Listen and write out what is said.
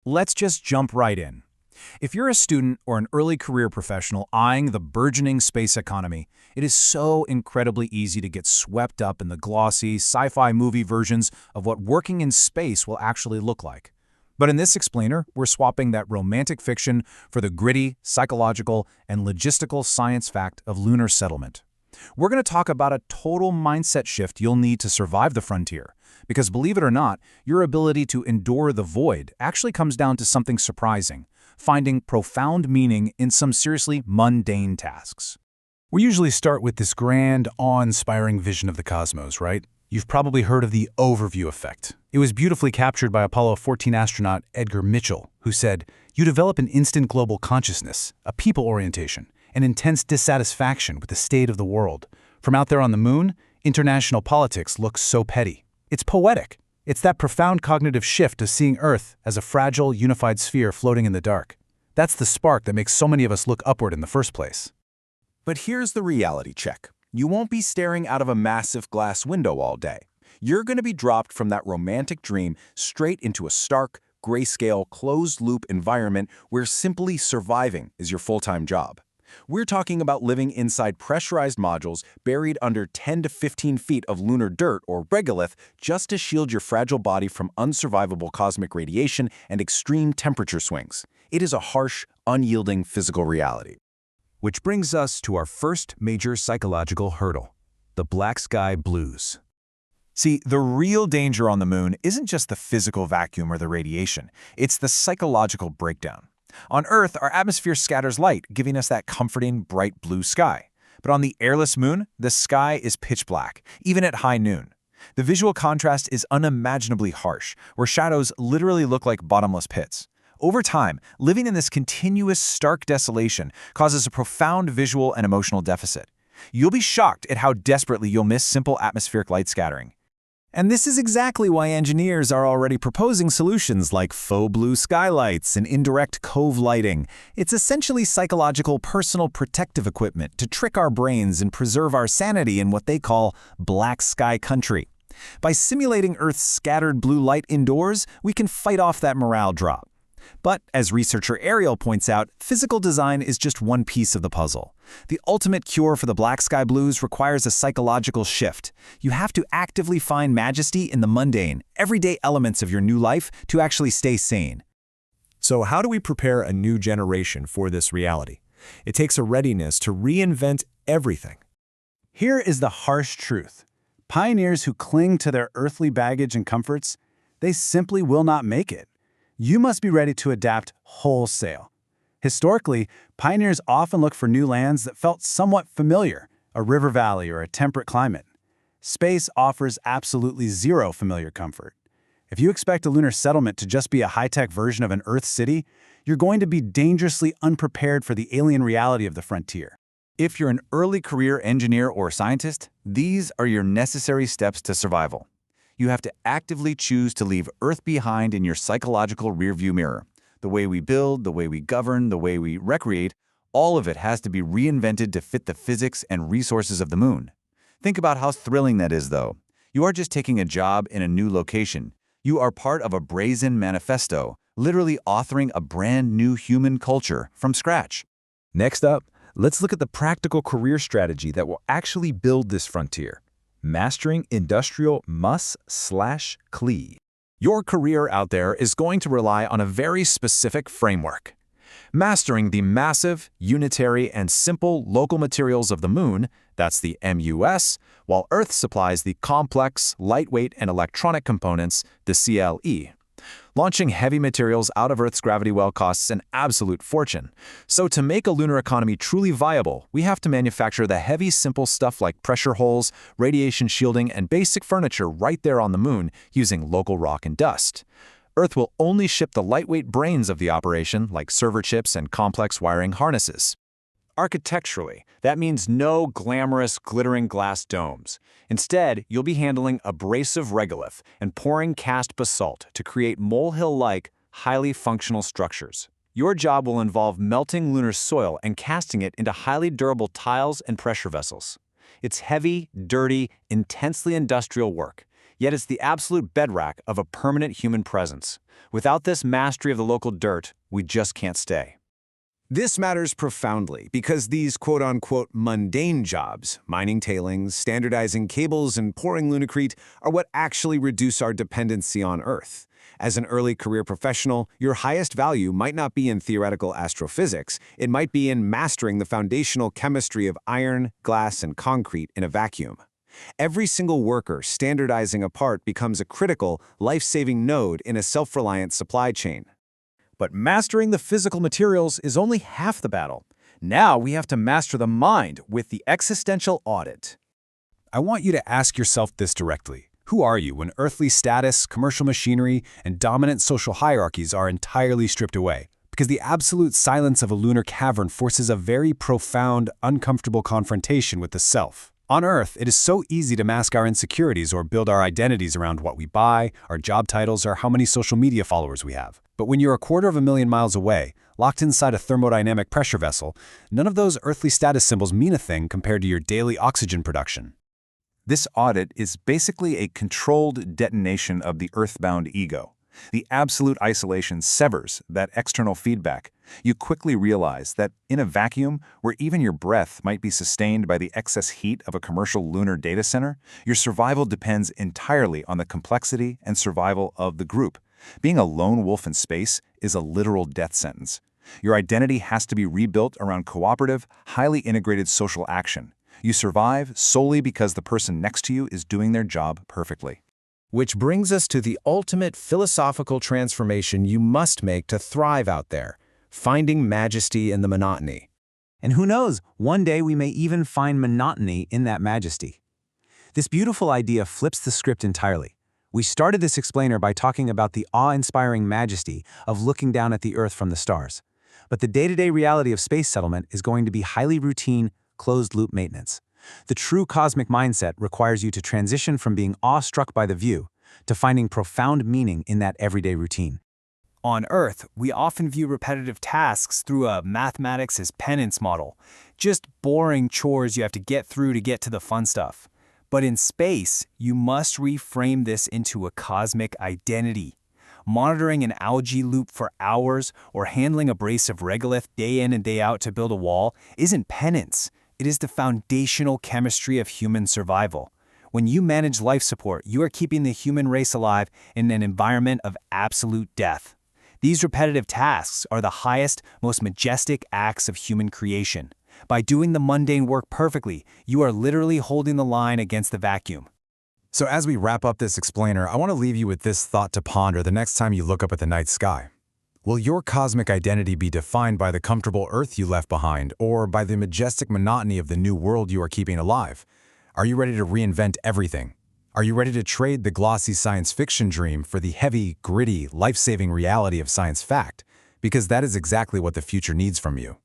Let's just jump right in. If you're a student or an early career professional eyeing the burgeoning space economy, it is so incredibly easy to get swept up in the glossy, sci-fi movie versions of what working in space will actually look like. But in this explainer, we're swapping that romantic fiction for the gritty, psychological, and logistical science fact of lunar settlement. We're going to talk about a total mindset shift you'll need to survive the frontier. Because believe it or not, your ability to endure the void actually comes down to something surprising: finding profound meaning in some seriously mundane tasks. We usually start with this grand, awe-inspiring vision of the cosmos, right? You've probably heard of the overview effect. It was beautifully captured by Apollo 14 astronaut Edgar Mitchell, who said, "You develop an instant global consciousness, a people orientation, an intense dissatisfaction with the state of the world. From out there on the moon, international politics looks so petty." It's poetic. It's that profound cognitive shift of seeing Earth as a fragile, unified sphere floating in the dark. That's the spark that makes so many of us look upward in the first place. But here's the reality check. You won't be staring out of a massive glass window all day. You're going to be dropped from that romantic dream straight into a stark, grayscale, closed-loop environment where simply surviving is your full-time job. We're talking about living inside pressurized modules buried under 10 to 15 feet of lunar dirt or regolith just to shield your fragile body from unsurvivable cosmic radiation and extreme temperature swings. It is a harsh, unyielding physical reality. Which brings us to our first major psychological hurdle: the black sky blues. See, the real danger on the moon isn't just the physical vacuum or the radiation, it's the psychological breakdown. On Earth, our atmosphere scatters light, giving us that comforting, bright blue sky. But on the airless moon, the sky is pitch black, even at high noon. The visual contrast is unimaginably harsh, where shadows literally look like bottomless pits. Over time, living in this continuous, stark desolation causes a profound visual and emotional deficit. You'll be shocked at how desperately you'll miss simple atmospheric light scattering. And this is exactly why engineers are already proposing solutions like faux blue skylights and indirect cove lighting. It's essentially psychological personal protective equipment to trick our brains and preserve our sanity in what they call black sky country. By simulating Earth's scattered blue light indoors, we can fight off that morale drop. But, as researcher Ariel points out, physical design is just one piece of the puzzle. The ultimate cure for the black sky blues requires a psychological shift. You have to actively find majesty in the mundane, everyday elements of your new life to actually stay sane. So how do we prepare a new generation for this reality? It takes a readiness to reinvent everything. Here is the harsh truth. Pioneers who cling to their earthly baggage and comforts, they simply will not make it. You must be ready to adapt wholesale. Historically, pioneers often look for new lands that felt somewhat familiar, a river valley or a temperate climate. Space offers absolutely zero familiar comfort. If you expect a lunar settlement to just be a high-tech version of an Earth city, you're going to be dangerously unprepared for the alien reality of the frontier. If you're an early career engineer or scientist, these are your necessary steps to survival. You have to actively choose to leave Earth behind in your psychological rearview mirror. The way we build, the way we govern, the way we recreate, all of it has to be reinvented to fit the physics and resources of the moon. Think about how thrilling that is, though. You are just taking a job in a new location. You are part of a brazen manifesto, literally authoring a brand new human culture from scratch. Next up, let's look at the practical career strategy that will actually build this frontier. Mastering Industrial MUS/CLE. Your career out there is going to rely on a very specific framework. Mastering the massive, unitary, and simple local materials of the moon, that's the MUS, while Earth supplies the complex, lightweight, and electronic components, the CLE. Launching heavy materials out of Earth's gravity well costs an absolute fortune. So to make a lunar economy truly viable, we have to manufacture the heavy, simple stuff like pressure holes, radiation shielding, and basic furniture right there on the moon using local rock and dust. Earth will only ship the lightweight brains of the operation, like server chips and complex wiring harnesses. Architecturally, that means no glamorous, glittering glass domes. Instead, you'll be handling abrasive regolith and pouring cast basalt to create molehill-like, highly functional structures. Your job will involve melting lunar soil and casting it into highly durable tiles and pressure vessels. It's heavy, dirty, intensely industrial work. Yet it's the absolute bedrock of a permanent human presence. Without this mastery of the local dirt, we just can't stay. This matters profoundly because these quote-unquote mundane jobs, mining tailings, standardizing cables, and pouring lunacrete, are what actually reduce our dependency on Earth. As an early career professional, your highest value might not be in theoretical astrophysics, it might be in mastering the foundational chemistry of iron, glass, and concrete in a vacuum. Every single worker standardizing a part becomes a critical, life-saving node in a self-reliant supply chain. But mastering the physical materials is only half the battle. Now we have to master the mind with the Existential Audit. I want you to ask yourself this directly. Who are you when earthly status, commercial machinery, and dominant social hierarchies are entirely stripped away? Because the absolute silence of a lunar cavern forces a very profound, uncomfortable confrontation with the self. On Earth, it is so easy to mask our insecurities or build our identities around what we buy, our job titles, or how many social media followers we have. But when you're 250,000 miles away, locked inside a thermodynamic pressure vessel, none of those earthly status symbols mean a thing compared to your daily oxygen production. This audit is basically a controlled detonation of the earthbound ego. The absolute isolation severs that external feedback. You quickly realize that in a vacuum, where even your breath might be sustained by the excess heat of a commercial lunar data center, your survival depends entirely on the complexity and survival of the group. Being a lone wolf in space is a literal death sentence. Your identity has to be rebuilt around cooperative, highly integrated social action. You survive solely because the person next to you is doing their job perfectly. Which brings us to the ultimate philosophical transformation you must make to thrive out there, finding majesty in the monotony. And who knows, one day we may even find monotony in that majesty. This beautiful idea flips the script entirely. We started this explainer by talking about the awe-inspiring majesty of looking down at the Earth from the stars. But the day-to-day reality of space settlement is going to be highly routine, closed-loop maintenance. The true cosmic mindset requires you to transition from being awestruck by the view to finding profound meaning in that everyday routine. On Earth, we often view repetitive tasks through a mathematics as penance model, just boring chores you have to get through to get to the fun stuff. But in space, you must reframe this into a cosmic identity. Monitoring an algae loop for hours or handling abrasive regolith day in and day out to build a wall isn't penance. It is the foundational chemistry of human survival. When you manage life support, you are keeping the human race alive in an environment of absolute death. These repetitive tasks are the highest, most majestic acts of human creation. By doing the mundane work perfectly, you are literally holding the line against the vacuum. So as we wrap up this explainer, I want to leave you with this thought to ponder the next time you look up at the night sky. Will your cosmic identity be defined by the comfortable Earth you left behind, or by the majestic monotony of the new world you are keeping alive? Are you ready to reinvent everything? Are you ready to trade the glossy science fiction dream for the heavy, gritty, life-saving reality of science fact? Because that is exactly what the future needs from you.